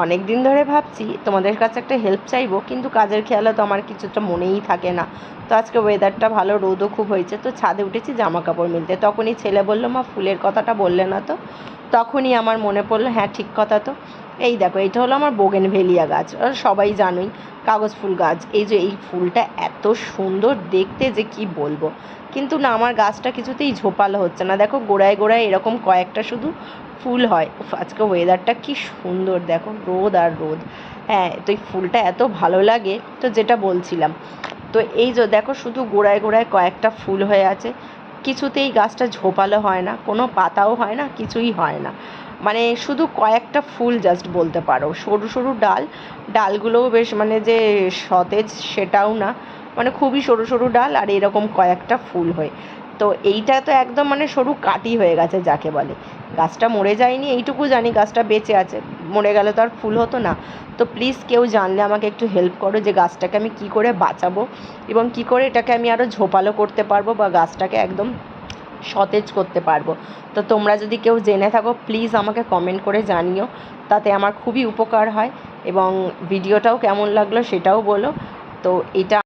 অনেক দিন ধরে ভাবছি তোমাদের কাছে একটা হেল্প চাইবো, কিন্তু কাজের খেয়ালে তো আমার কিছুটা মনেই থাকে না। তো আজকে ওয়েদারটা ভালো, রোদও খুব হয়েছে, তো ছাদে উঠেছি জামা কাপড় মিলতে। তখনই ছেলে বলল, মা ফুলের কথাটা বললে না তো। তখনই আমার মনে পড়লো, হ্যাঁ ঠিক কথা তো। এই দেখো, এটা হলো আমার বোগেনভেলিয়া গাছ, আর সবাই জানোই কাগজ ফুল গাছ। এই যে এই ফুলটা এত সুন্দর দেখতে যে কি বলবো, কিন্তু না আমার গাছটা কিছুতেই ঝোপালো হচ্ছে না। দেখো গোড়ায় গোড়ায় এরকম কয়েকটা শুধু ফুল হয়। উফ, আজকে ওয়েদারটা কি সুন্দর, দেখো রোদ আর রোদ। হ্যাঁ, তো এই ফুলটা এত ভালো লাগে, তো যেটা বলছিলাম, তো এই যে দেখো শুধু গোড়ায় গোড়ায় কয়েকটা ফুল হয়ে আছে, কিছুতেই গাছটা ঝোপালো হয় না, কোনো পাতাও হয় না, কিছুই হয় না। মানে শুধু কয়েকটা ফুল জাস্ট বলতে পারো, সরু সরু ডাল, ডালগুলোও বেশ মানে যে সতেজ সেটাও না, মানে খুবই সরু সরু ডাল আর এরকম কয়েকটা ফুল হয়। তো এইটা তো একদম মানে সরু কাটি হয়ে গেছে যাকে বলে। গাছটা মরে যায়নি এইটুকু জানি, গাছটা বেঁচে আছে, মরে গেলে তো আর ফুল হতো না। তো প্লিজ কেউ জানলে আমাকে একটু হেল্প করো, যে গাছটাকে আমি কী করে বাঁচাবো এবং কী করে এটাকে আমি আরও ঝোপালো করতে পারবো বা গাছটাকে একদম সতেজ করতে পারবো। তো তোমরা যদি কেউ জেনে থাকো প্লিজ আমাকে কমেন্ট করে জানিও, তাতে আমার খুবই উপকার হয়। এবং ভিডিওটাও কেমন লাগলো সেটাও বলো। তো এটা